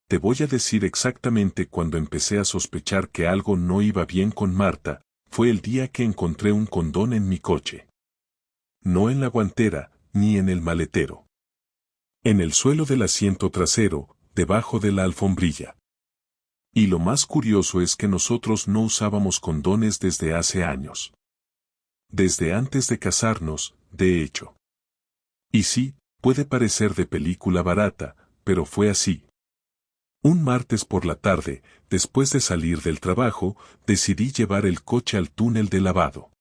te voy a decir exactamente cuando empecé a sospechar que algo no iba bien con Marta, fue el día que encontré un condón en mi coche. No en la guantera, ni en el maletero. En el suelo del asiento trasero, debajo de la alfombrilla. Y lo más curioso es que nosotros no usábamos condones desde hace años. Desde antes de casarnos, de hecho. Y sí, puede parecer de película barata, pero fue así. Un martes por la tarde, después de salir del trabajo, decidí llevar el coche al túnel de lavado.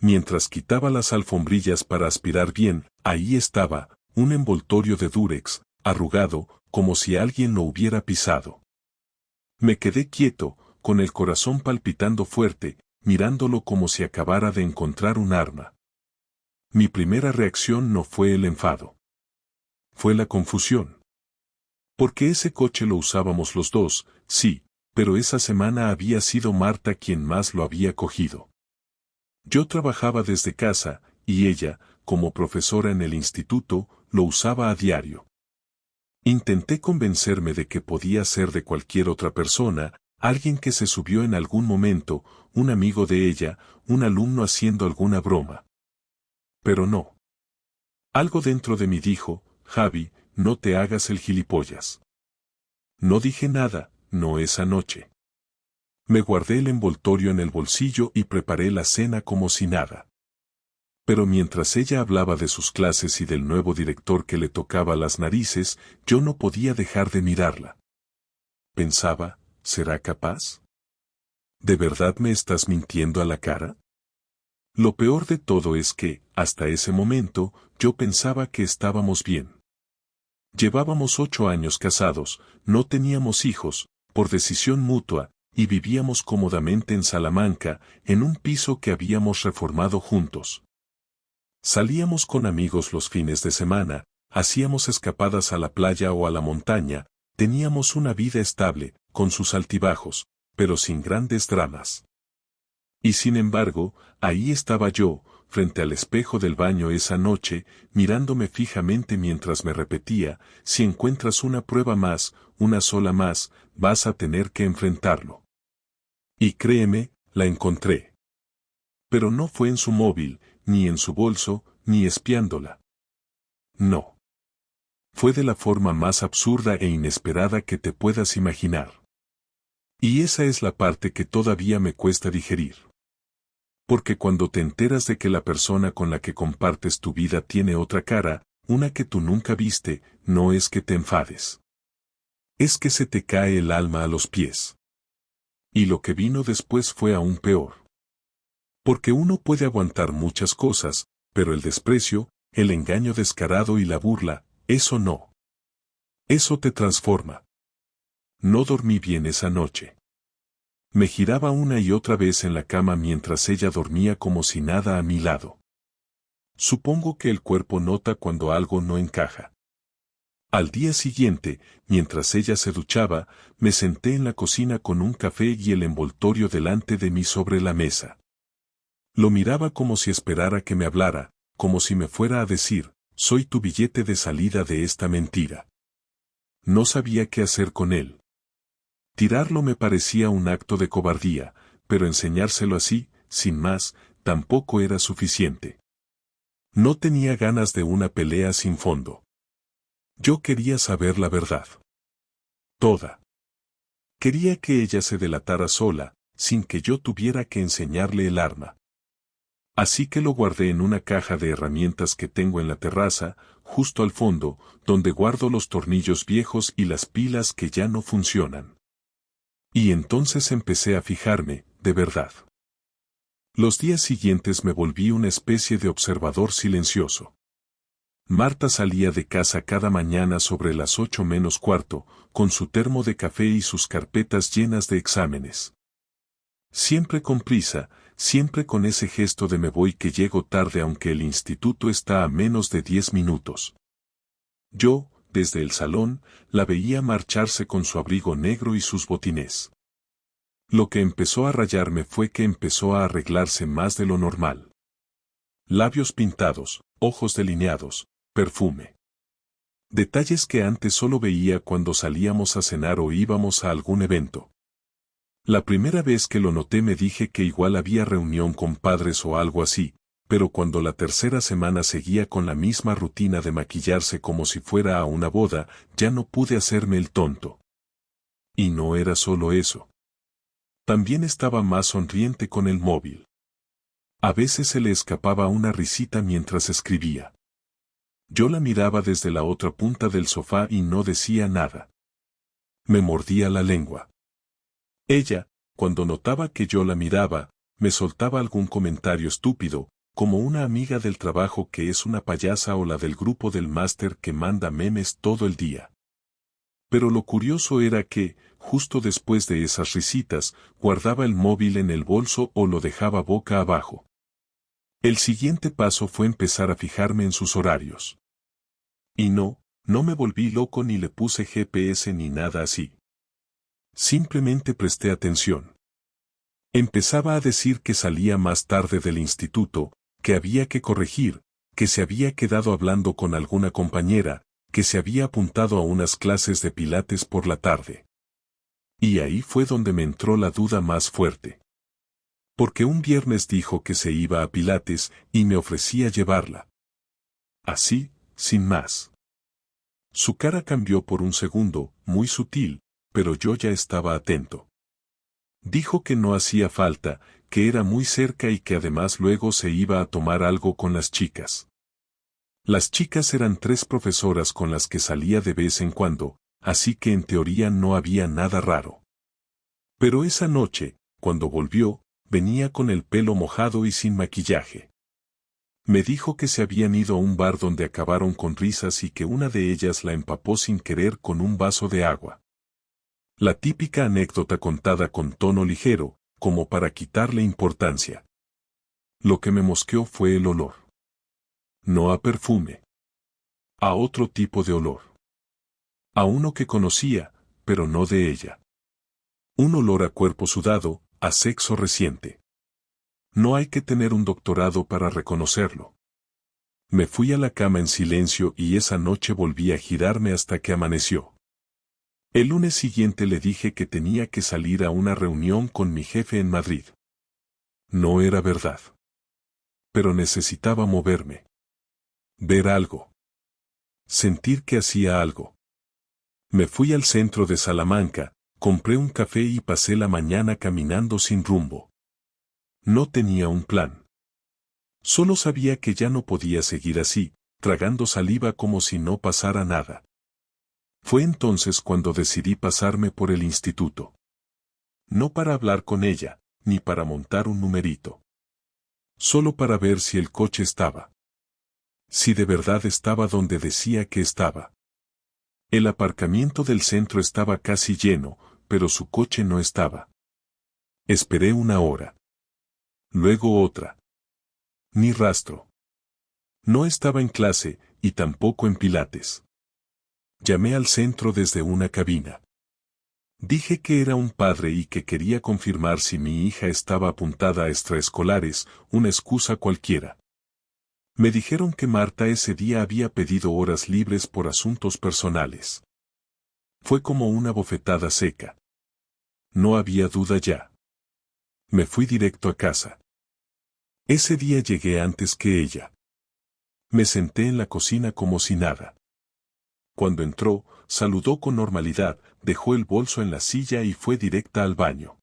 Mientras quitaba las alfombrillas para aspirar bien, ahí estaba, un envoltorio de Durex, arrugado, como si alguien lo hubiera pisado. Me quedé quieto, con el corazón palpitando fuerte, mirándolo como si acabara de encontrar un arma. Mi primera reacción no fue el enfado. Fue la confusión. Porque ese coche lo usábamos los dos, sí, pero esa semana había sido Marta quien más lo había cogido. Yo trabajaba desde casa, y ella, como profesora en el instituto, lo usaba a diario. Intenté convencerme de que podía ser de cualquier otra persona, alguien que se subió en algún momento, un amigo de ella, un alumno haciendo alguna broma. Pero no. Algo dentro de mí dijo, Javi, no te hagas el gilipollas. No dije nada, no esa noche. Me guardé el envoltorio en el bolsillo y preparé la cena como si nada. Pero mientras ella hablaba de sus clases y del nuevo director que le tocaba las narices, yo no podía dejar de mirarla. Pensaba, ¿será capaz? ¿De verdad me estás mintiendo a la cara? Lo peor de todo es que, hasta ese momento, yo pensaba que estábamos bien. Llevábamos 8 años casados, no teníamos hijos, por decisión mutua, y vivíamos cómodamente en Salamanca, en un piso que habíamos reformado juntos. Salíamos con amigos los fines de semana, hacíamos escapadas a la playa o a la montaña, teníamos una vida estable, con sus altibajos, pero sin grandes dramas. Y sin embargo, ahí estaba yo, frente al espejo del baño esa noche, mirándome fijamente mientras me repetía, si encuentras una prueba más, una sola más, vas a tener que enfrentarlo. Y créeme, la encontré. Pero no fue en su móvil, ni en su bolso, ni espiándola. No. Fue de la forma más absurda e inesperada que te puedas imaginar. Y esa es la parte que todavía me cuesta digerir. Porque cuando te enteras de que la persona con la que compartes tu vida tiene otra cara, una que tú nunca viste, no es que te enfades. Es que se te cae el alma a los pies. Y lo que vino después fue aún peor. Porque uno puede aguantar muchas cosas, pero el desprecio, el engaño descarado y la burla, eso no. Eso te transforma. No dormí bien esa noche. Me giraba una y otra vez en la cama mientras ella dormía como si nada a mi lado. Supongo que el cuerpo nota cuando algo no encaja. Al día siguiente, mientras ella se duchaba, me senté en la cocina con un café y el envoltorio delante de mí sobre la mesa. Lo miraba como si esperara que me hablara, como si me fuera a decir, soy tu billete de salida de esta mentira. No sabía qué hacer con él. Tirarlo me parecía un acto de cobardía, pero enseñárselo así, sin más, tampoco era suficiente. No tenía ganas de una pelea sin fondo. Yo quería saber la verdad. Toda. Quería que ella se delatara sola, sin que yo tuviera que enseñarle el arma. Así que lo guardé en una caja de herramientas que tengo en la terraza, justo al fondo, donde guardo los tornillos viejos y las pilas que ya no funcionan. Y entonces empecé a fijarme, de verdad. Los días siguientes me volví una especie de observador silencioso. Marta salía de casa cada mañana sobre las 8 menos cuarto, con su termo de café y sus carpetas llenas de exámenes. Siempre con prisa, siempre con ese gesto de me voy que llego tarde aunque el instituto está a menos de 10 minutos. Yo, desde el salón, la veía marcharse con su abrigo negro y sus botines. Lo que empezó a rayarme fue que empezó a arreglarse más de lo normal. Labios pintados, ojos delineados, perfume. Detalles que antes solo veía cuando salíamos a cenar o íbamos a algún evento. La primera vez que lo noté me dije que igual había reunión con padres o algo así, pero cuando la tercera semana seguía con la misma rutina de maquillarse como si fuera a una boda, ya no pude hacerme el tonto. Y no era solo eso. También estaba más sonriente con el móvil. A veces se le escapaba una risita mientras escribía. Yo la miraba desde la otra punta del sofá y no decía nada. Me mordía la lengua. Ella, cuando notaba que yo la miraba, me soltaba algún comentario estúpido, como una amiga del trabajo que es una payasa o la del grupo del máster que manda memes todo el día. Pero lo curioso era que, justo después de esas risitas, guardaba el móvil en el bolso o lo dejaba boca abajo. El siguiente paso fue empezar a fijarme en sus horarios. Y no me volví loco ni le puse GPS ni nada así. Simplemente presté atención. Empezaba a decir que salía más tarde del instituto, que había que corregir, que se había quedado hablando con alguna compañera, que se había apuntado a unas clases de pilates por la tarde. Y ahí fue donde me entró la duda más fuerte. Porque un viernes dijo que se iba a pilates y me ofrecía llevarla. Así, sin más. Su cara cambió por un segundo, muy sutil, pero yo ya estaba atento. Dijo que no hacía falta, que era muy cerca y que además luego se iba a tomar algo con las chicas. Las chicas eran 3 profesoras con las que salía de vez en cuando, así que en teoría no había nada raro. Pero esa noche, cuando volvió, venía con el pelo mojado y sin maquillaje. Me dijo que se habían ido a un bar donde acabaron con risas y que una de ellas la empapó sin querer con un vaso de agua. La típica anécdota contada con tono ligero, como para quitarle importancia. Lo que me mosqueó fue el olor. No a perfume. A otro tipo de olor. A uno que conocía, pero no de ella. Un olor a cuerpo sudado, a sexo reciente. No hay que tener un doctorado para reconocerlo. Me fui a la cama en silencio y esa noche volví a girarme hasta que amaneció. El lunes siguiente le dije que tenía que salir a una reunión con mi jefe en Madrid. No era verdad. Pero necesitaba moverme. Ver algo. Sentir que hacía algo. Me fui al centro de Salamanca, compré un café y pasé la mañana caminando sin rumbo. No tenía un plan. Solo sabía que ya no podía seguir así, tragando saliva como si no pasara nada. Fue entonces cuando decidí pasarme por el instituto. No para hablar con ella, ni para montar un numerito. Solo para ver si el coche estaba. Si de verdad estaba donde decía que estaba. El aparcamiento del centro estaba casi lleno, pero su coche no estaba. Esperé 1 hora. Luego otra. Ni rastro. No estaba en clase, y tampoco en pilates. Llamé al centro desde una cabina. Dije que era un padre y que quería confirmar si mi hija estaba apuntada a extraescolares, una excusa cualquiera. Me dijeron que Marta ese día había pedido horas libres por asuntos personales. Fue como una bofetada seca. No había duda ya. Me fui directo a casa. Ese día llegué antes que ella. Me senté en la cocina como si nada. Cuando entró, saludó con normalidad, dejó el bolso en la silla y fue directa al baño.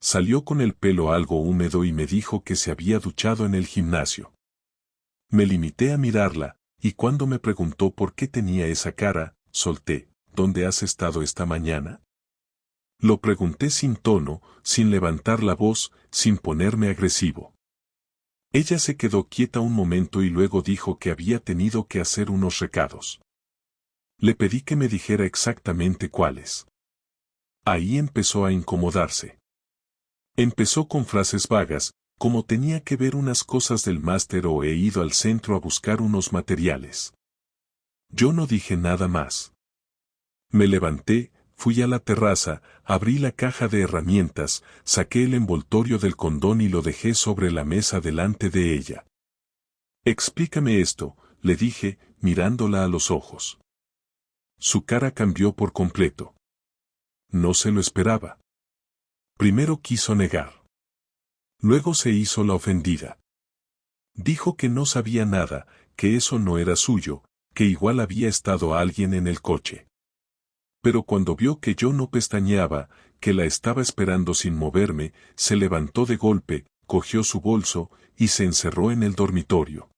Salió con el pelo algo húmedo y me dijo que se había duchado en el gimnasio. Me limité a mirarla, y cuando me preguntó por qué tenía esa cara, solté, ¿dónde has estado esta mañana? Lo pregunté sin tono, sin levantar la voz, sin ponerme agresivo. Ella se quedó quieta un momento y luego dijo que había tenido que hacer unos recados. Le pedí que me dijera exactamente cuáles. Ahí empezó a incomodarse. Empezó con frases vagas, como tenía que ver unas cosas del máster o he ido al centro a buscar unos materiales. Yo no dije nada más. Me levanté, fui a la terraza, abrí la caja de herramientas, saqué el envoltorio del condón y lo dejé sobre la mesa delante de ella. Explícame esto, le dije, mirándola a los ojos. Su cara cambió por completo. No se lo esperaba. Primero quiso negar. Luego se hizo la ofendida. Dijo que no sabía nada, que eso no era suyo, que igual había estado alguien en el coche. Pero cuando vio que yo no pestañeaba, que la estaba esperando sin moverme, se levantó de golpe, cogió su bolso, y se encerró en el dormitorio.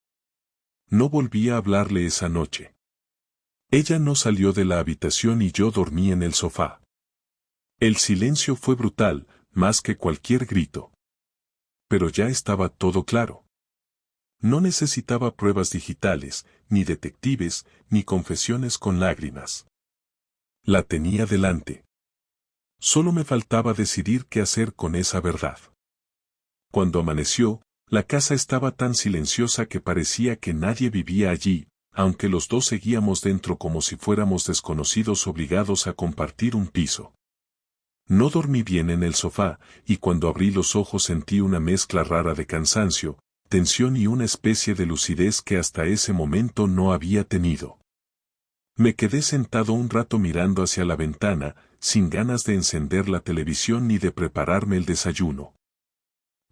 No volví a hablarle esa noche. Ella no salió de la habitación y yo dormí en el sofá. El silencio fue brutal, más que cualquier grito. Pero ya estaba todo claro. No necesitaba pruebas digitales, ni detectives, ni confesiones con lágrimas. La tenía delante. Solo me faltaba decidir qué hacer con esa verdad. Cuando amaneció, la casa estaba tan silenciosa que parecía que nadie vivía allí, aunque los dos seguíamos dentro como si fuéramos desconocidos obligados a compartir un piso. No dormí bien en el sofá, y cuando abrí los ojos sentí una mezcla rara de cansancio, tensión y una especie de lucidez que hasta ese momento no había tenido. Me quedé sentado un rato mirando hacia la ventana, sin ganas de encender la televisión ni de prepararme el desayuno.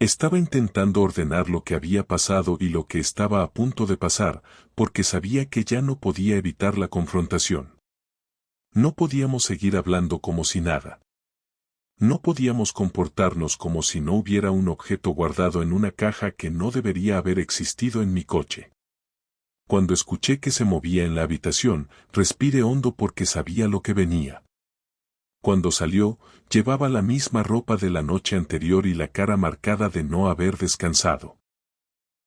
Estaba intentando ordenar lo que había pasado y lo que estaba a punto de pasar, porque sabía que ya no podía evitar la confrontación. No podíamos seguir hablando como si nada. No podíamos comportarnos como si no hubiera un objeto guardado en una caja que no debería haber existido en mi coche. Cuando escuché que se movía en la habitación, respiré hondo porque sabía lo que venía. Cuando salió, llevaba la misma ropa de la noche anterior y la cara marcada de no haber descansado.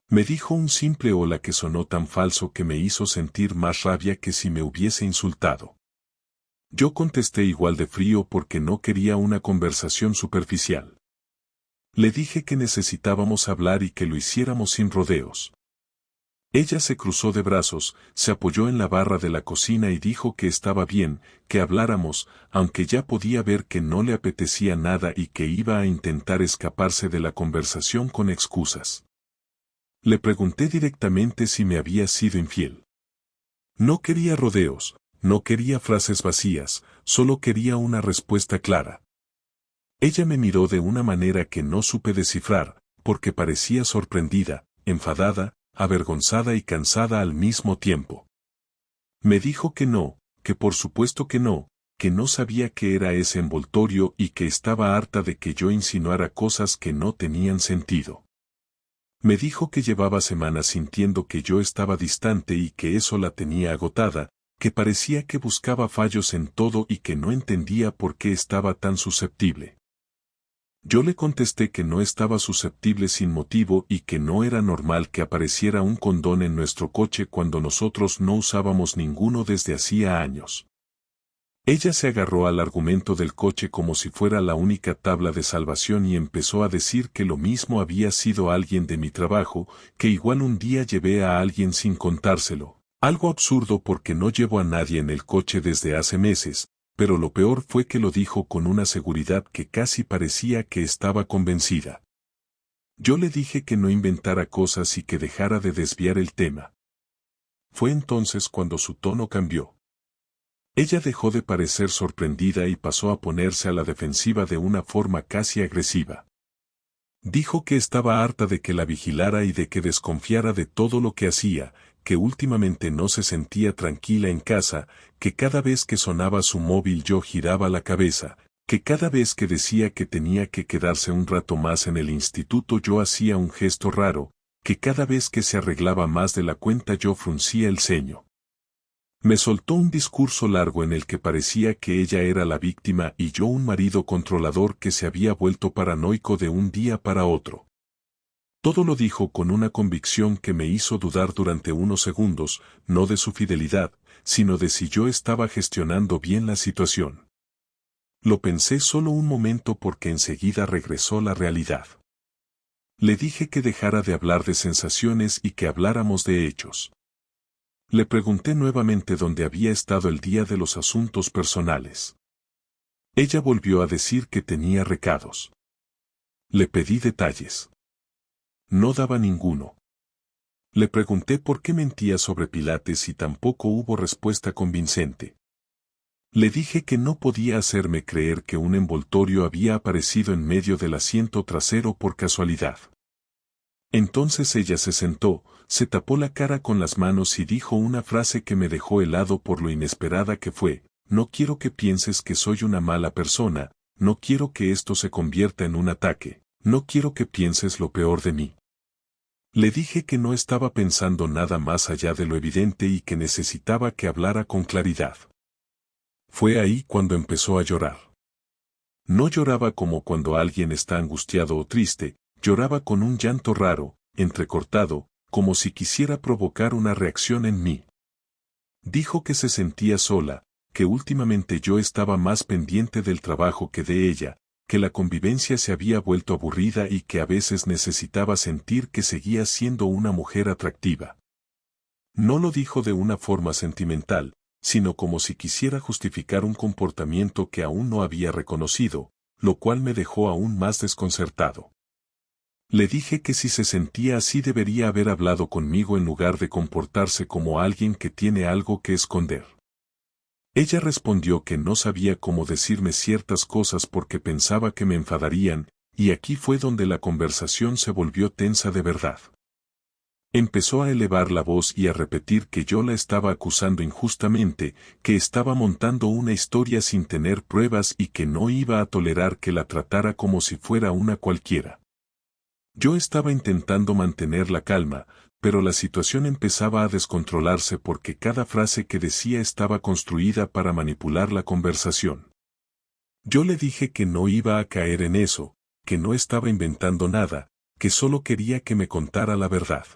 Me dijo un simple hola que sonó tan falso que me hizo sentir más rabia que si me hubiese insultado. Yo contesté igual de frío porque no quería una conversación superficial. Le dije que necesitábamos hablar y que lo hiciéramos sin rodeos. Ella se cruzó de brazos, se apoyó en la barra de la cocina y dijo que estaba bien, que habláramos, aunque ya podía ver que no le apetecía nada y que iba a intentar escaparse de la conversación con excusas. Le pregunté directamente si me había sido infiel. No quería rodeos, no quería frases vacías, solo quería una respuesta clara. Ella me miró de una manera que no supe descifrar, porque parecía sorprendida, enfadada, avergonzada y cansada al mismo tiempo. Me dijo que no, que por supuesto que no sabía qué era ese envoltorio y que estaba harta de que yo insinuara cosas que no tenían sentido. Me dijo que llevaba semanas sintiendo que yo estaba distante y que eso la tenía agotada, que parecía que buscaba fallos en todo y que no entendía por qué estaba tan susceptible. Yo le contesté que no estaba susceptible sin motivo y que no era normal que apareciera un condón en nuestro coche cuando nosotros no usábamos ninguno desde hacía años. Ella se agarró al argumento del coche como si fuera la única tabla de salvación y empezó a decir que lo mismo había sido alguien de mi trabajo, que igual un día llevé a alguien sin contárselo. Algo absurdo porque no llevo a nadie en el coche desde hace meses, pero lo peor fue que lo dijo con una seguridad que casi parecía que estaba convencida. Yo le dije que no inventara cosas y que dejara de desviar el tema. Fue entonces cuando su tono cambió. Ella dejó de parecer sorprendida y pasó a ponerse a la defensiva de una forma casi agresiva. Dijo que estaba harta de que la vigilara y de que desconfiara de todo lo que hacía, que últimamente no se sentía tranquila en casa, que cada vez que sonaba su móvil yo giraba la cabeza, que cada vez que decía que tenía que quedarse un rato más en el instituto yo hacía un gesto raro, que cada vez que se arreglaba más de la cuenta yo fruncía el ceño. Me soltó un discurso largo en el que parecía que ella era la víctima y yo un marido controlador que se había vuelto paranoico de un día para otro. Todo lo dijo con una convicción que me hizo dudar durante unos segundos, no de su fidelidad, sino de si yo estaba gestionando bien la situación. Lo pensé solo un momento porque enseguida regresó la realidad. Le dije que dejara de hablar de sensaciones y que habláramos de hechos. Le pregunté nuevamente dónde había estado el día de los asuntos personales. Ella volvió a decir que tenía recados. Le pedí detalles. No daba ninguno. Le pregunté por qué mentía sobre Pilates y tampoco hubo respuesta convincente. Le dije que no podía hacerme creer que un envoltorio había aparecido en medio del asiento trasero por casualidad. Entonces ella se sentó, se tapó la cara con las manos y dijo una frase que me dejó helado por lo inesperada que fue: no quiero que pienses que soy una mala persona, no quiero que esto se convierta en un ataque, no quiero que pienses lo peor de mí. Le dije que no estaba pensando nada más allá de lo evidente y que necesitaba que hablara con claridad. Fue ahí cuando empezó a llorar. No lloraba como cuando alguien está angustiado o triste, lloraba con un llanto raro, entrecortado, como si quisiera provocar una reacción en mí. Dijo que se sentía sola, que últimamente yo estaba más pendiente del trabajo que de ella, que la convivencia se había vuelto aburrida y que a veces necesitaba sentir que seguía siendo una mujer atractiva. No lo dijo de una forma sentimental, sino como si quisiera justificar un comportamiento que aún no había reconocido, lo cual me dejó aún más desconcertado. Le dije que si se sentía así debería haber hablado conmigo en lugar de comportarse como alguien que tiene algo que esconder. Ella respondió que no sabía cómo decirme ciertas cosas porque pensaba que me enfadarían, y aquí fue donde la conversación se volvió tensa de verdad. Empezó a elevar la voz y a repetir que yo la estaba acusando injustamente, que estaba montando una historia sin tener pruebas y que no iba a tolerar que la tratara como si fuera una cualquiera. Yo estaba intentando mantener la calma, pero la situación empezaba a descontrolarse porque cada frase que decía estaba construida para manipular la conversación. Yo le dije que no iba a caer en eso, que no estaba inventando nada, que solo quería que me contara la verdad.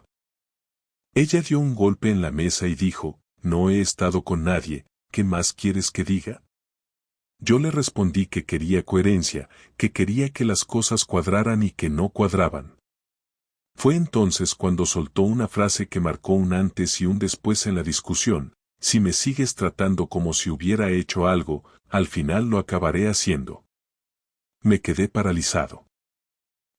Ella dio un golpe en la mesa y dijo: no he estado con nadie, ¿qué más quieres que diga? Yo le respondí que quería coherencia, que quería que las cosas cuadraran y que no cuadraban. Fue entonces cuando soltó una frase que marcó un antes y un después en la discusión: si me sigues tratando como si hubiera hecho algo, al final lo acabaré haciendo. Me quedé paralizado.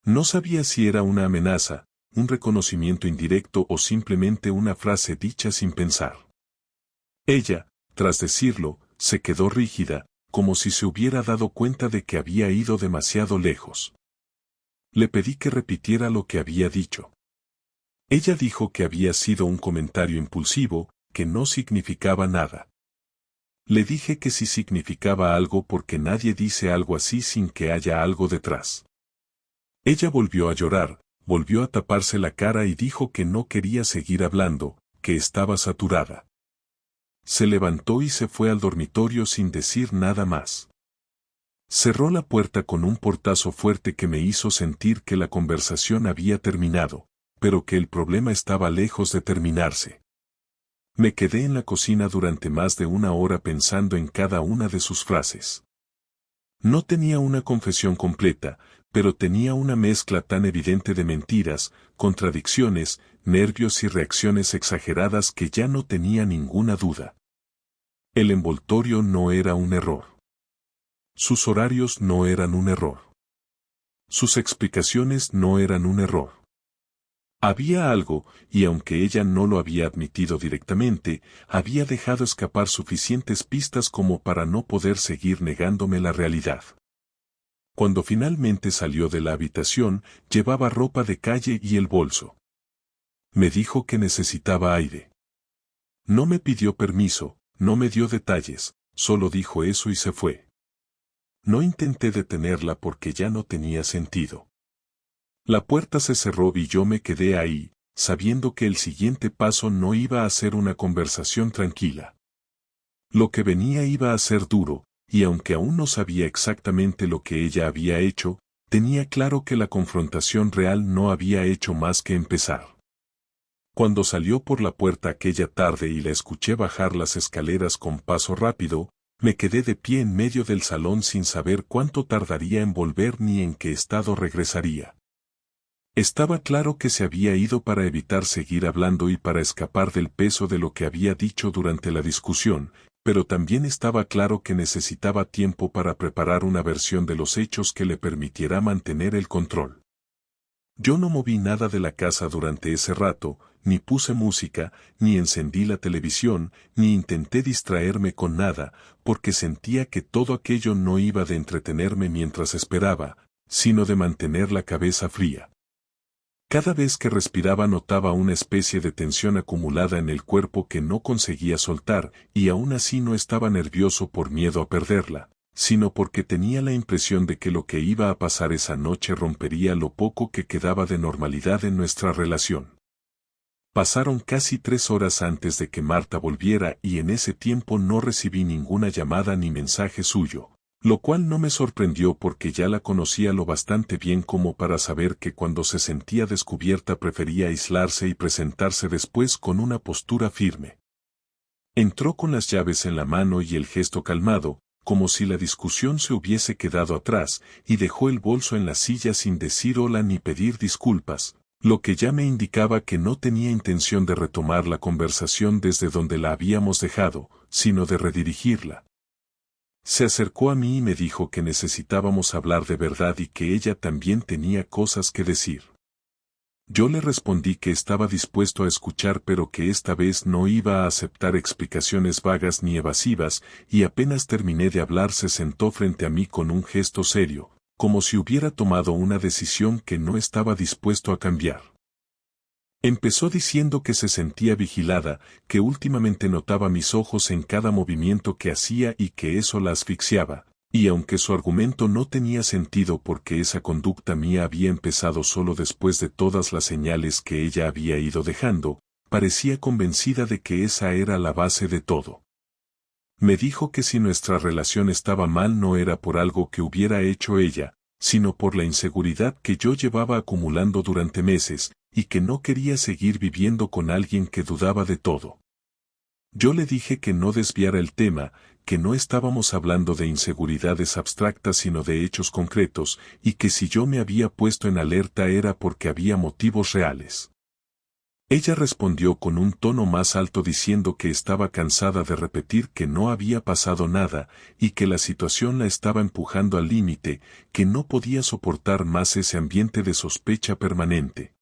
No sabía si era una amenaza, un reconocimiento indirecto o simplemente una frase dicha sin pensar. Ella, tras decirlo, se quedó rígida, como si se hubiera dado cuenta de que había ido demasiado lejos. Le pedí que repitiera lo que había dicho. Ella dijo que había sido un comentario impulsivo, que no significaba nada. Le dije que sí significaba algo porque nadie dice algo así sin que haya algo detrás. Ella volvió a llorar, volvió a taparse la cara y dijo que no quería seguir hablando, que estaba saturada. Se levantó y se fue al dormitorio sin decir nada más. Cerró la puerta con un portazo fuerte que me hizo sentir que la conversación había terminado, pero que el problema estaba lejos de terminarse. Me quedé en la cocina durante más de una hora pensando en cada una de sus frases. No tenía una confesión completa, pero tenía una mezcla tan evidente de mentiras, contradicciones, nervios y reacciones exageradas que ya no tenía ninguna duda. El envoltorio no era un error. Sus horarios no eran un error. Sus explicaciones no eran un error. Había algo, y aunque ella no lo había admitido directamente, había dejado escapar suficientes pistas como para no poder seguir negándome la realidad. Cuando finalmente salió de la habitación, llevaba ropa de calle y el bolso. Me dijo que necesitaba aire. No me pidió permiso, no me dio detalles, solo dijo eso y se fue. No intenté detenerla porque ya no tenía sentido. La puerta se cerró y yo me quedé ahí, sabiendo que el siguiente paso no iba a ser una conversación tranquila. Lo que venía iba a ser duro, y aunque aún no sabía exactamente lo que ella había hecho, tenía claro que la confrontación real no había hecho más que empezar. Cuando salió por la puerta aquella tarde y la escuché bajar las escaleras con paso rápido, me quedé de pie en medio del salón sin saber cuánto tardaría en volver ni en qué estado regresaría. Estaba claro que se había ido para evitar seguir hablando y para escapar del peso de lo que había dicho durante la discusión, pero también estaba claro que necesitaba tiempo para preparar una versión de los hechos que le permitiera mantener el control. Yo no moví nada de la casa durante ese rato, ni puse música, ni encendí la televisión, ni intenté distraerme con nada, porque sentía que todo aquello no iba de entretenerme mientras esperaba, sino de mantener la cabeza fría. Cada vez que respiraba notaba una especie de tensión acumulada en el cuerpo que no conseguía soltar, y aún así no estaba nervioso por miedo a perderla, sino porque tenía la impresión de que lo que iba a pasar esa noche rompería lo poco que quedaba de normalidad en nuestra relación. Pasaron casi 3 horas antes de que Marta volviera y en ese tiempo no recibí ninguna llamada ni mensaje suyo, lo cual no me sorprendió porque ya la conocía lo bastante bien como para saber que cuando se sentía descubierta prefería aislarse y presentarse después con una postura firme. Entró con las llaves en la mano y el gesto calmado, como si la discusión se hubiese quedado atrás, y dejó el bolso en la silla sin decir hola ni pedir disculpas, lo que ya me indicaba que no tenía intención de retomar la conversación desde donde la habíamos dejado, sino de redirigirla. Se acercó a mí y me dijo que necesitábamos hablar de verdad y que ella también tenía cosas que decir. Yo le respondí que estaba dispuesto a escuchar pero que esta vez no iba a aceptar explicaciones vagas ni evasivas, y apenas terminé de hablar se sentó frente a mí con un gesto serio, como si hubiera tomado una decisión que no estaba dispuesto a cambiar. Empezó diciendo que se sentía vigilada, que últimamente notaba mis ojos en cada movimiento que hacía y que eso la asfixiaba. Y aunque su argumento no tenía sentido porque esa conducta mía había empezado solo después de todas las señales que ella había ido dejando, parecía convencida de que esa era la base de todo. Me dijo que si nuestra relación estaba mal no era por algo que hubiera hecho ella, sino por la inseguridad que yo llevaba acumulando durante meses, y que no quería seguir viviendo con alguien que dudaba de todo. Yo le dije que no desviara el tema, que no estábamos hablando de inseguridades abstractas sino de hechos concretos, y que si yo me había puesto en alerta era porque había motivos reales. Ella respondió con un tono más alto diciendo que estaba cansada de repetir que no había pasado nada, y que la situación la estaba empujando al límite, que no podía soportar más ese ambiente de sospecha permanente.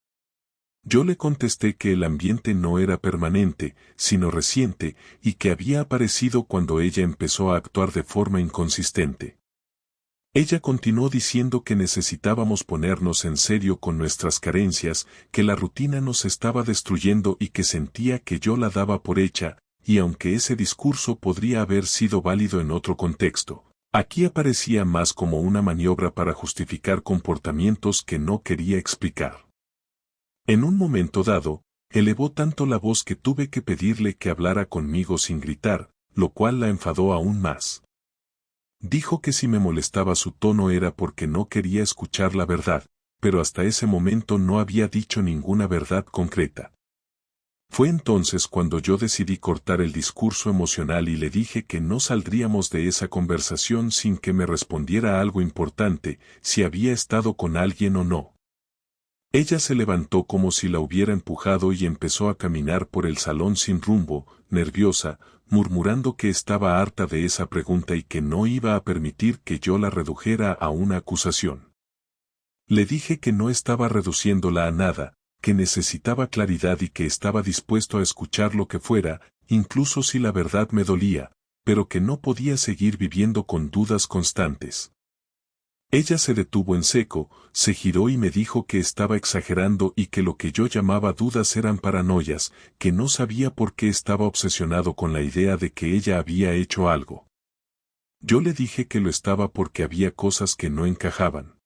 Yo le contesté que el ambiente no era permanente, sino reciente, y que había aparecido cuando ella empezó a actuar de forma inconsistente. Ella continuó diciendo que necesitábamos ponernos en serio con nuestras carencias, que la rutina nos estaba destruyendo y que sentía que yo la daba por hecha, y aunque ese discurso podría haber sido válido en otro contexto, aquí aparecía más como una maniobra para justificar comportamientos que no quería explicar. En un momento dado, elevó tanto la voz que tuve que pedirle que hablara conmigo sin gritar, lo cual la enfadó aún más. Dijo que si me molestaba su tono era porque no quería escuchar la verdad, pero hasta ese momento no había dicho ninguna verdad concreta. Fue entonces cuando yo decidí cortar el discurso emocional y le dije que no saldríamos de esa conversación sin que me respondiera algo importante, si había estado con alguien o no. Ella se levantó como si la hubiera empujado y empezó a caminar por el salón sin rumbo, nerviosa, murmurando que estaba harta de esa pregunta y que no iba a permitir que yo la redujera a una acusación. Le dije que no estaba reduciéndola a nada, que necesitaba claridad y que estaba dispuesto a escuchar lo que fuera, incluso si la verdad me dolía, pero que no podía seguir viviendo con dudas constantes. Ella se detuvo en seco, se giró y me dijo que estaba exagerando y que lo que yo llamaba dudas eran paranoias, que no sabía por qué estaba obsesionado con la idea de que ella había hecho algo. Yo le dije que lo estaba porque había cosas que no encajaban.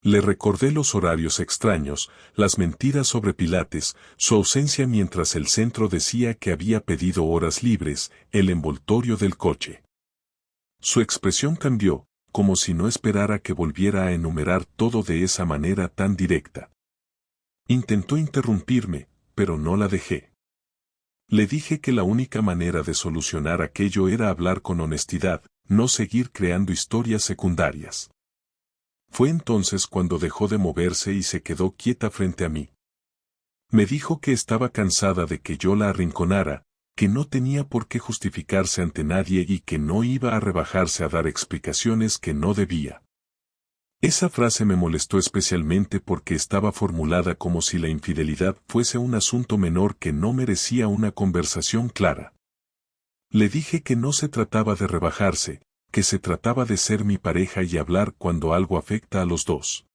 Le recordé los horarios extraños, las mentiras sobre Pilates, su ausencia mientras el centro decía que había pedido horas libres, el envoltorio del coche. Su expresión cambió, como si no esperara que volviera a enumerar todo de esa manera tan directa. Intentó interrumpirme, pero no la dejé. Le dije que la única manera de solucionar aquello era hablar con honestidad, no seguir creando historias secundarias. Fue entonces cuando dejó de moverse y se quedó quieta frente a mí. Me dijo que estaba cansada de que yo la arrinconara, que no tenía por qué justificarse ante nadie y que no iba a rebajarse a dar explicaciones que no debía. Esa frase me molestó especialmente porque estaba formulada como si la infidelidad fuese un asunto menor que no merecía una conversación clara. Le dije que no se trataba de rebajarse, que se trataba de ser mi pareja y hablar cuando algo afecta a los dos.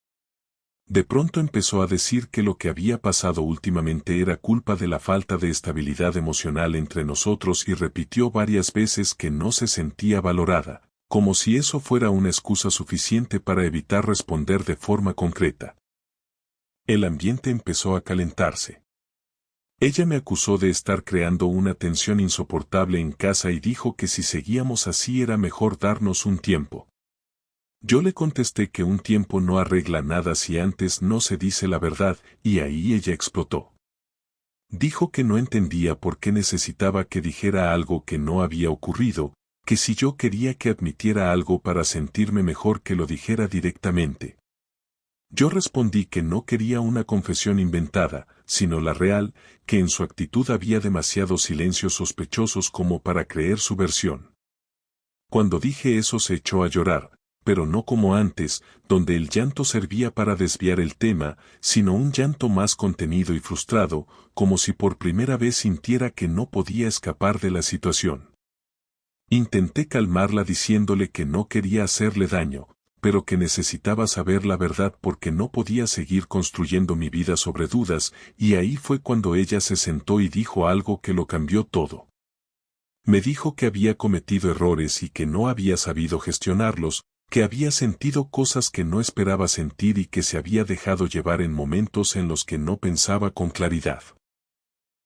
De pronto empezó a decir que lo que había pasado últimamente era culpa de la falta de estabilidad emocional entre nosotros y repitió varias veces que no se sentía valorada, como si eso fuera una excusa suficiente para evitar responder de forma concreta. El ambiente empezó a calentarse. Ella me acusó de estar creando una tensión insoportable en casa y dijo que si seguíamos así era mejor darnos un tiempo. Yo le contesté que un tiempo no arregla nada si antes no se dice la verdad, y ahí ella explotó. Dijo que no entendía por qué necesitaba que dijera algo que no había ocurrido, que si yo quería que admitiera algo para sentirme mejor que lo dijera directamente. Yo respondí que no quería una confesión inventada, sino la real, que en su actitud había demasiados silencios sospechosos como para creer su versión. Cuando dije eso se echó a llorar, pero no como antes, donde el llanto servía para desviar el tema, sino un llanto más contenido y frustrado, como si por primera vez sintiera que no podía escapar de la situación. Intenté calmarla diciéndole que no quería hacerle daño, pero que necesitaba saber la verdad porque no podía seguir construyendo mi vida sobre dudas, y ahí fue cuando ella se sentó y dijo algo que lo cambió todo. Me dijo que había cometido errores y que no había sabido gestionarlos, que había sentido cosas que no esperaba sentir y que se había dejado llevar en momentos en los que no pensaba con claridad.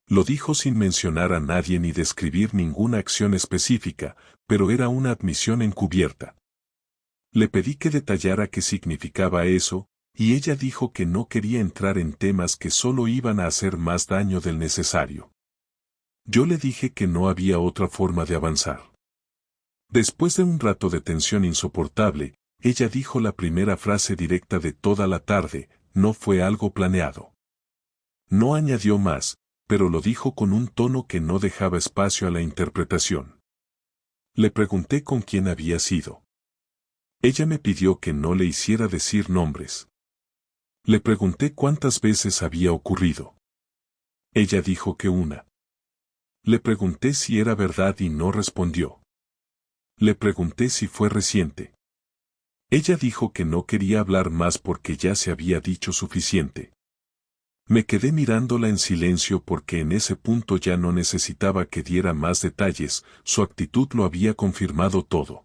Lo dijo sin mencionar a nadie ni describir ninguna acción específica, pero era una admisión encubierta. Le pedí que detallara qué significaba eso, y ella dijo que no quería entrar en temas que solo iban a hacer más daño del necesario. Yo le dije que no había otra forma de avanzar. Después de un rato de tensión insoportable, ella dijo la primera frase directa de toda la tarde, no fue algo planeado. No añadió más, pero lo dijo con un tono que no dejaba espacio a la interpretación. Le pregunté con quién había sido. Ella me pidió que no le hiciera decir nombres. Le pregunté cuántas veces había ocurrido. Ella dijo que una. Le pregunté si era verdad y no respondió. Le pregunté si fue reciente. Ella dijo que no quería hablar más porque ya se había dicho suficiente. Me quedé mirándola en silencio porque en ese punto ya no necesitaba que diera más detalles, su actitud lo había confirmado todo.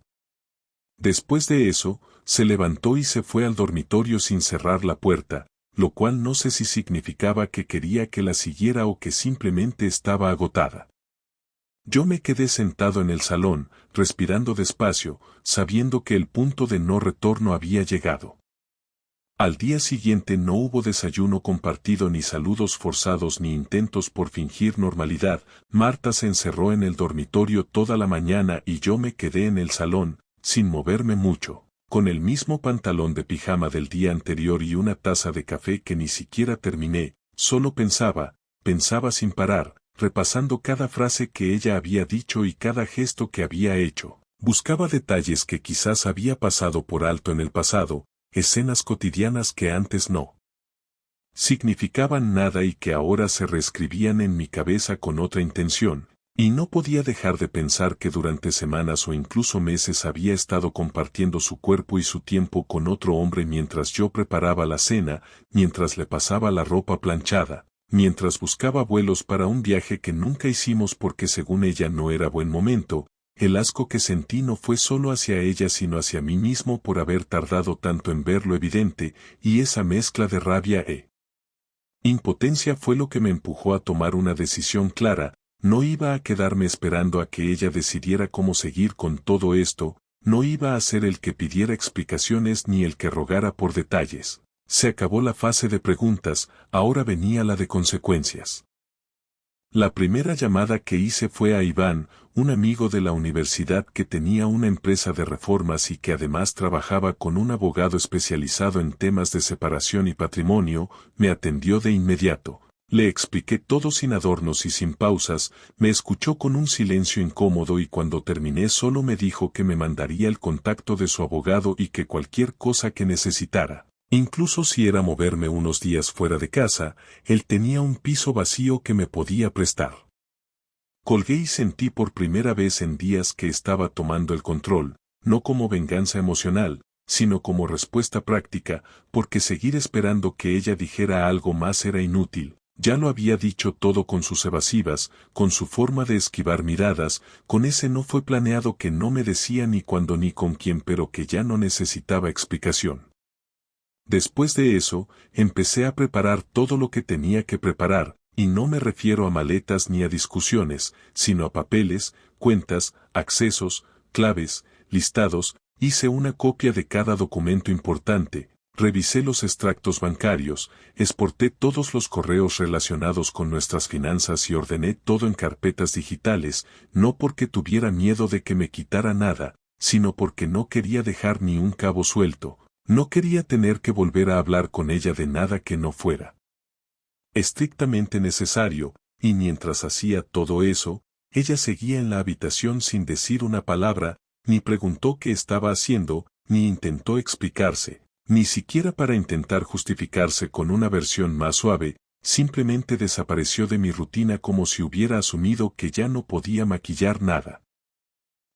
Después de eso, se levantó y se fue al dormitorio sin cerrar la puerta, lo cual no sé si significaba que quería que la siguiera o que simplemente estaba agotada. Yo me quedé sentado en el salón, respirando despacio, sabiendo que el punto de no retorno había llegado. Al día siguiente no hubo desayuno compartido ni saludos forzados ni intentos por fingir normalidad. Marta se encerró en el dormitorio toda la mañana y yo me quedé en el salón, sin moverme mucho, con el mismo pantalón de pijama del día anterior y una taza de café que ni siquiera terminé, solo pensaba sin parar, repasando cada frase que ella había dicho y cada gesto que había hecho. Buscaba detalles que quizás había pasado por alto en el pasado, escenas cotidianas que antes no significaban nada y que ahora se reescribían en mi cabeza con otra intención, y no podía dejar de pensar que durante semanas o incluso meses había estado compartiendo su cuerpo y su tiempo con otro hombre mientras yo preparaba la cena, mientras le pasaba la ropa planchada, mientras buscaba vuelos para un viaje que nunca hicimos porque según ella no era buen momento. El asco que sentí no fue solo hacia ella sino hacia mí mismo por haber tardado tanto en ver lo evidente, y esa mezcla de rabia e impotencia fue lo que me empujó a tomar una decisión clara. No iba a quedarme esperando a que ella decidiera cómo seguir con todo esto, no iba a ser el que pidiera explicaciones ni el que rogara por detalles. Se acabó la fase de preguntas, ahora venía la de consecuencias. La primera llamada que hice fue a Iván, un amigo de la universidad que tenía una empresa de reformas y que además trabajaba con un abogado especializado en temas de separación y patrimonio. Me atendió de inmediato. Le expliqué todo sin adornos y sin pausas, me escuchó con un silencio incómodo y cuando terminé solo me dijo que me mandaría el contacto de su abogado y que cualquier cosa que necesitara, incluso si era moverme unos días fuera de casa, él tenía un piso vacío que me podía prestar. Colgué y sentí por primera vez en días que estaba tomando el control, no como venganza emocional, sino como respuesta práctica, porque seguir esperando que ella dijera algo más era inútil. Ya lo había dicho todo con sus evasivas, con su forma de esquivar miradas, con ese no fue planeado que no me decía ni cuándo ni con quién, pero que ya no necesitaba explicación. Después de eso, empecé a preparar todo lo que tenía que preparar, y no me refiero a maletas ni a discusiones, sino a papeles, cuentas, accesos, claves, listados. Hice una copia de cada documento importante, revisé los extractos bancarios, exporté todos los correos relacionados con nuestras finanzas y ordené todo en carpetas digitales, no porque tuviera miedo de que me quitara nada, sino porque no quería dejar ni un cabo suelto, no quería tener que volver a hablar con ella de nada que no fuera estrictamente necesario, y mientras hacía todo eso, ella seguía en la habitación sin decir una palabra, ni preguntó qué estaba haciendo, ni intentó explicarse, ni siquiera para intentar justificarse con una versión más suave, simplemente desapareció de mi rutina como si hubiera asumido que ya no podía maquillar nada.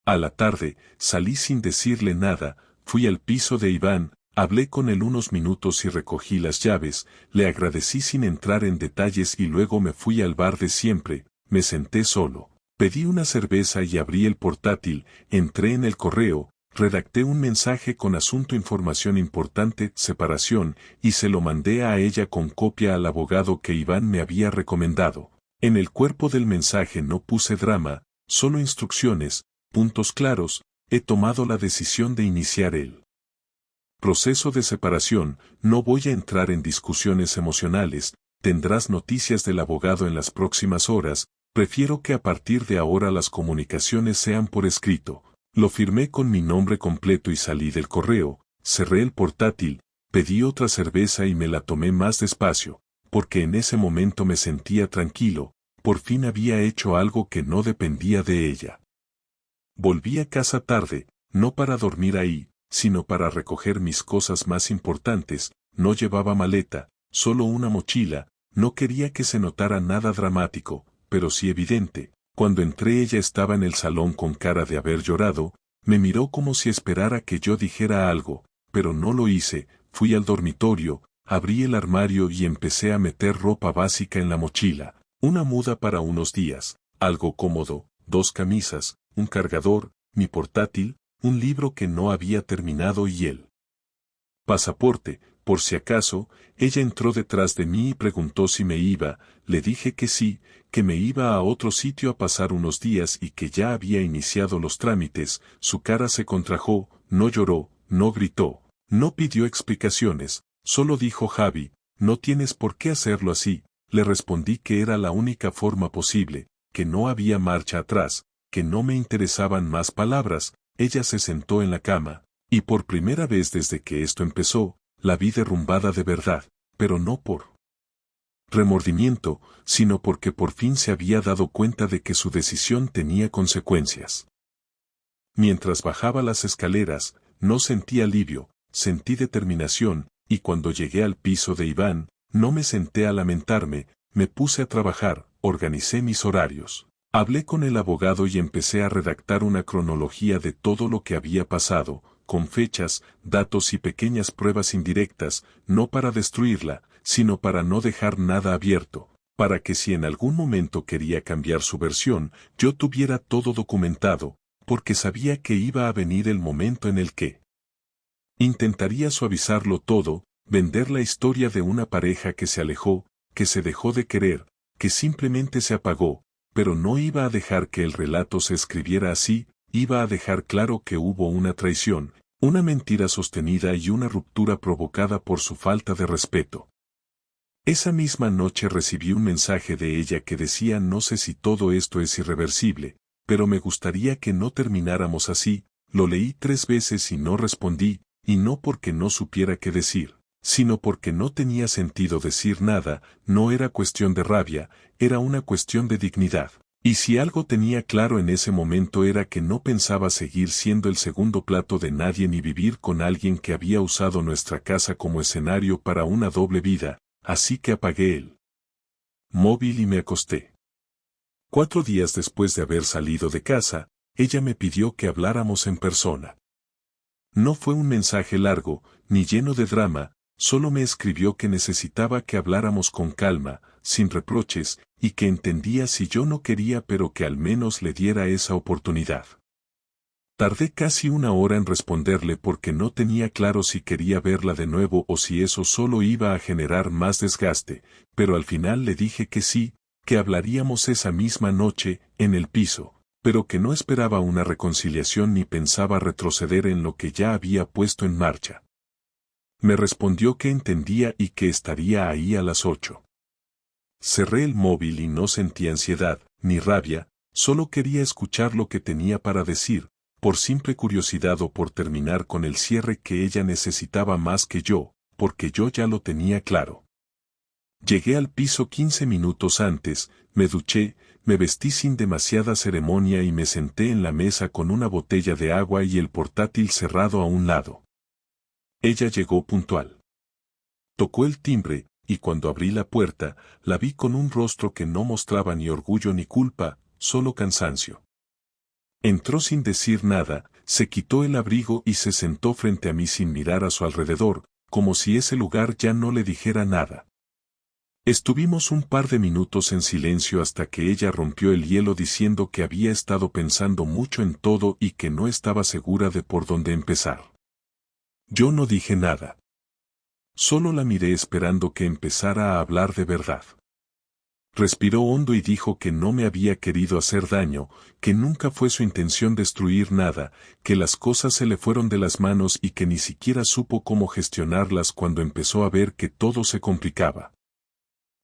A la tarde, salí sin decirle nada, fui al piso de Iván, hablé con él unos minutos y recogí las llaves, le agradecí sin entrar en detalles y luego me fui al bar de siempre, me senté solo. Pedí una cerveza y abrí el portátil, entré en el correo, redacté un mensaje con asunto información importante, separación, y se lo mandé a ella con copia al abogado que Iván me había recomendado. En el cuerpo del mensaje no puse drama, solo instrucciones, puntos claros, he tomado la decisión de iniciar el proceso de separación, no voy a entrar en discusiones emocionales, tendrás noticias del abogado en las próximas horas, prefiero que a partir de ahora las comunicaciones sean por escrito. Lo firmé con mi nombre completo y salí del correo, cerré el portátil, pedí otra cerveza y me la tomé más despacio, porque en ese momento me sentía tranquilo, por fin había hecho algo que no dependía de ella. Volví a casa tarde, no para dormir ahí, sino para recoger mis cosas más importantes, no llevaba maleta, solo una mochila, no quería que se notara nada dramático, pero sí evidente. Cuando entré ella estaba en el salón con cara de haber llorado, me miró como si esperara que yo dijera algo, pero no lo hice, fui al dormitorio, abrí el armario y empecé a meter ropa básica en la mochila, una muda para unos días, algo cómodo, 2 camisas, un cargador, mi portátil, un libro que no había terminado y el pasaporte, por si acaso. Ella entró detrás de mí y preguntó si me iba, le dije que sí, que me iba a otro sitio a pasar unos días y que ya había iniciado los trámites. Su cara se contrajo, no lloró, no gritó, no pidió explicaciones, solo dijo Javi, no tienes por qué hacerlo así. Le respondí que era la única forma posible, que no había marcha atrás, que no me interesaban más palabras. Ella se sentó en la cama, y por primera vez desde que esto empezó, la vi derrumbada de verdad, pero no por remordimiento, sino porque por fin se había dado cuenta de que su decisión tenía consecuencias. Mientras bajaba las escaleras, no sentí alivio, sentí determinación, y cuando llegué al piso de Iván, no me senté a lamentarme, me puse a trabajar, organicé mis horarios. Hablé con el abogado y empecé a redactar una cronología de todo lo que había pasado, con fechas, datos y pequeñas pruebas indirectas, no para destruirla, sino para no dejar nada abierto, para que si en algún momento quería cambiar su versión, yo tuviera todo documentado, porque sabía que iba a venir el momento en el que intentaría suavizarlo todo, vender la historia de una pareja que se alejó, que se dejó de querer, que simplemente se apagó, pero no iba a dejar que el relato se escribiera así, iba a dejar claro que hubo una traición, una mentira sostenida y una ruptura provocada por su falta de respeto. Esa misma noche recibí un mensaje de ella que decía: no sé si todo esto es irreversible, pero me gustaría que no termináramos así. Lo leí 3 veces y no respondí, y no porque no supiera qué decir, sino porque no tenía sentido decir nada. No era cuestión de rabia, era una cuestión de dignidad. Y si algo tenía claro en ese momento era que no pensaba seguir siendo el segundo plato de nadie ni vivir con alguien que había usado nuestra casa como escenario para una doble vida, así que apagué el móvil y me acosté. 4 días después de haber salido de casa, ella me pidió que habláramos en persona. No fue un mensaje largo, ni lleno de drama, solo me escribió que necesitaba que habláramos con calma, sin reproches, y que entendía si yo no quería pero que al menos le diera esa oportunidad. Tardé casi 1 hora en responderle porque no tenía claro si quería verla de nuevo o si eso solo iba a generar más desgaste, pero al final le dije que sí, que hablaríamos esa misma noche, en el piso, pero que no esperaba una reconciliación ni pensaba retroceder en lo que ya había puesto en marcha. Me respondió que entendía y que estaría ahí a las 8. Cerré el móvil y no sentí ansiedad, ni rabia, solo quería escuchar lo que tenía para decir, por simple curiosidad o por terminar con el cierre que ella necesitaba más que yo, porque yo ya lo tenía claro. Llegué al piso 15 minutos antes, me duché, me vestí sin demasiada ceremonia y me senté en la mesa con una botella de agua y el portátil cerrado a un lado. Ella llegó puntual. Tocó el timbre, y cuando abrí la puerta, la vi con un rostro que no mostraba ni orgullo ni culpa, solo cansancio. Entró sin decir nada, se quitó el abrigo y se sentó frente a mí sin mirar a su alrededor, como si ese lugar ya no le dijera nada. Estuvimos un par de minutos en silencio hasta que ella rompió el hielo diciendo que había estado pensando mucho en todo y que no estaba segura de por dónde empezar. Yo no dije nada. Solo la miré esperando que empezara a hablar de verdad. Respiró hondo y dijo que no me había querido hacer daño, que nunca fue su intención destruir nada, que las cosas se le fueron de las manos y que ni siquiera supo cómo gestionarlas cuando empezó a ver que todo se complicaba.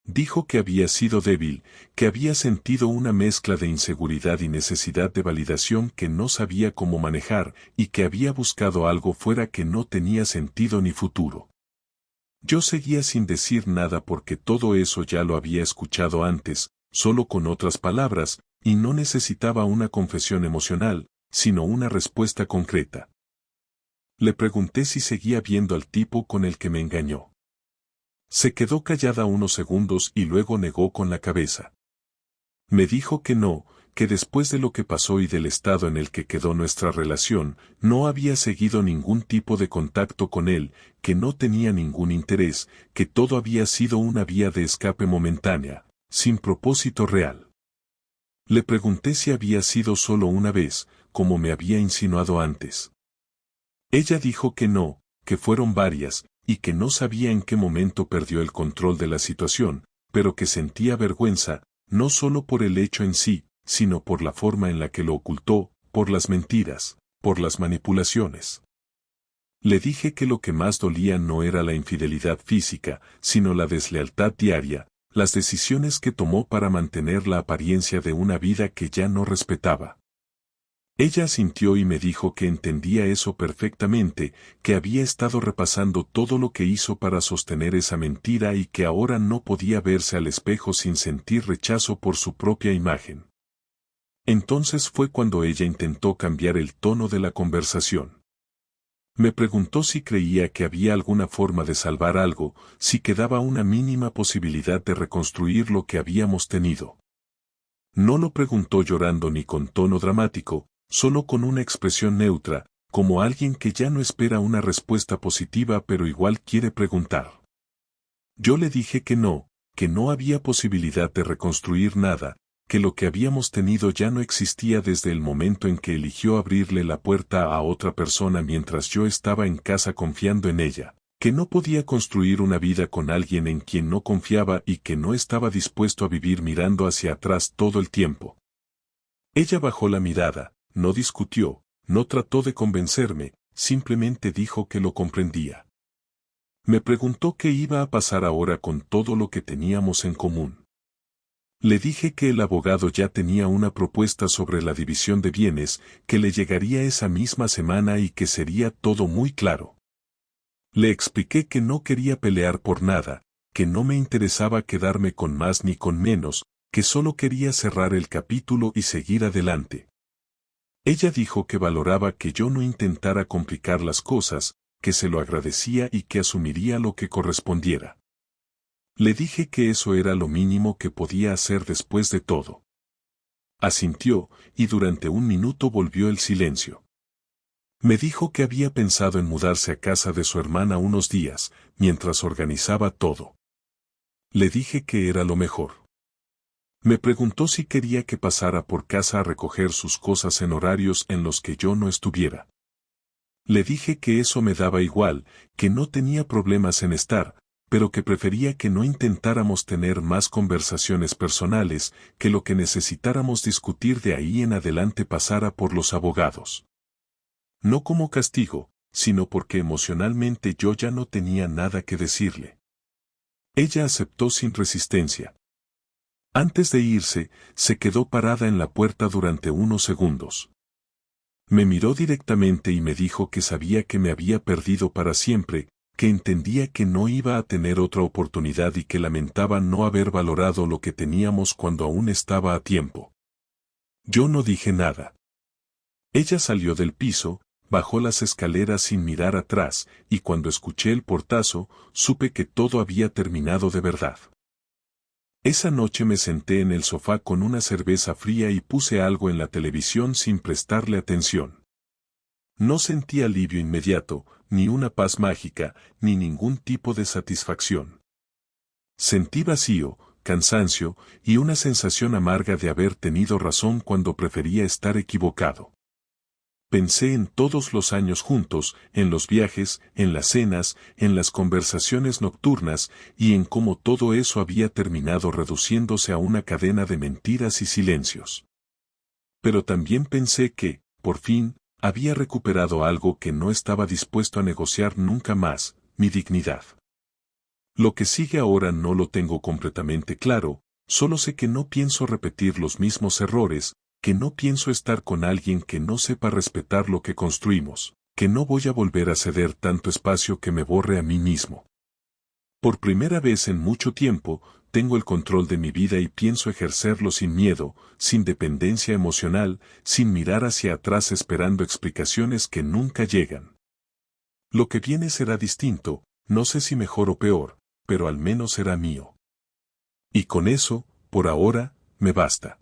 Dijo que había sido débil, que había sentido una mezcla de inseguridad y necesidad de validación que no sabía cómo manejar y que había buscado algo fuera que no tenía sentido ni futuro. Yo seguía sin decir nada porque todo eso ya lo había escuchado antes, solo con otras palabras, y no necesitaba una confesión emocional, sino una respuesta concreta. Le pregunté si seguía viendo al tipo con el que me engañó. Se quedó callada unos segundos y luego negó con la cabeza. Me dijo que no, que después de lo que pasó y del estado en el que quedó nuestra relación, no había seguido ningún tipo de contacto con él, que no tenía ningún interés, que todo había sido una vía de escape momentánea, sin propósito real. Le pregunté si había sido solo una vez, como me había insinuado antes. Ella dijo que no, que fueron varias, y que no sabía en qué momento perdió el control de la situación, pero que sentía vergüenza, no solo por el hecho en sí, sino por la forma en la que lo ocultó, por las mentiras, por las manipulaciones. Le dije que lo que más dolía no era la infidelidad física, sino la deslealtad diaria, las decisiones que tomó para mantener la apariencia de una vida que ya no respetaba. Ella asintió y me dijo que entendía eso perfectamente, que había estado repasando todo lo que hizo para sostener esa mentira y que ahora no podía verse al espejo sin sentir rechazo por su propia imagen. Entonces fue cuando ella intentó cambiar el tono de la conversación. Me preguntó si creía que había alguna forma de salvar algo, si quedaba una mínima posibilidad de reconstruir lo que habíamos tenido. No lo preguntó llorando ni con tono dramático, solo con una expresión neutra, como alguien que ya no espera una respuesta positiva pero igual quiere preguntar. Yo le dije que no había posibilidad de reconstruir nada, que lo que habíamos tenido ya no existía desde el momento en que eligió abrirle la puerta a otra persona mientras yo estaba en casa confiando en ella, que no podía construir una vida con alguien en quien no confiaba y que no estaba dispuesto a vivir mirando hacia atrás todo el tiempo. Ella bajó la mirada. No discutió, no trató de convencerme, simplemente dijo que lo comprendía. Me preguntó qué iba a pasar ahora con todo lo que teníamos en común. Le dije que el abogado ya tenía una propuesta sobre la división de bienes, que le llegaría esa misma semana y que sería todo muy claro. Le expliqué que no quería pelear por nada, que no me interesaba quedarme con más ni con menos, que solo quería cerrar el capítulo y seguir adelante. Ella dijo que valoraba que yo no intentara complicar las cosas, que se lo agradecía y que asumiría lo que correspondiera. Le dije que eso era lo mínimo que podía hacer después de todo. Asintió, y durante un minuto volvió el silencio. Me dijo que había pensado en mudarse a casa de su hermana unos días, mientras organizaba todo. Le dije que era lo mejor. Me preguntó si quería que pasara por casa a recoger sus cosas en horarios en los que yo no estuviera. Le dije que eso me daba igual, que no tenía problemas en estar, pero que prefería que no intentáramos tener más conversaciones personales, que lo que necesitáramos discutir de ahí en adelante pasara por los abogados. No como castigo, sino porque emocionalmente yo ya no tenía nada que decirle. Ella aceptó sin resistencia. Antes de irse, se quedó parada en la puerta durante unos segundos. Me miró directamente y me dijo que sabía que me había perdido para siempre, que entendía que no iba a tener otra oportunidad y que lamentaba no haber valorado lo que teníamos cuando aún estaba a tiempo. Yo no dije nada. Ella salió del piso, bajó las escaleras sin mirar atrás, y cuando escuché el portazo, supe que todo había terminado de verdad. Esa noche me senté en el sofá con una cerveza fría y puse algo en la televisión sin prestarle atención. No sentí alivio inmediato, ni una paz mágica, ni ningún tipo de satisfacción. Sentí vacío, cansancio, y una sensación amarga de haber tenido razón cuando prefería estar equivocado. Pensé en todos los años juntos, en los viajes, en las cenas, en las conversaciones nocturnas, y en cómo todo eso había terminado reduciéndose a una cadena de mentiras y silencios. Pero también pensé que, por fin, había recuperado algo que no estaba dispuesto a negociar nunca más, mi dignidad. Lo que sigue ahora no lo tengo completamente claro, solo sé que no pienso repetir los mismos errores, que no pienso estar con alguien que no sepa respetar lo que construimos, que no voy a volver a ceder tanto espacio que me borre a mí mismo. Por primera vez en mucho tiempo, tengo el control de mi vida y pienso ejercerlo sin miedo, sin dependencia emocional, sin mirar hacia atrás esperando explicaciones que nunca llegan. Lo que viene será distinto, no sé si mejor o peor, pero al menos será mío. Y con eso, por ahora, me basta.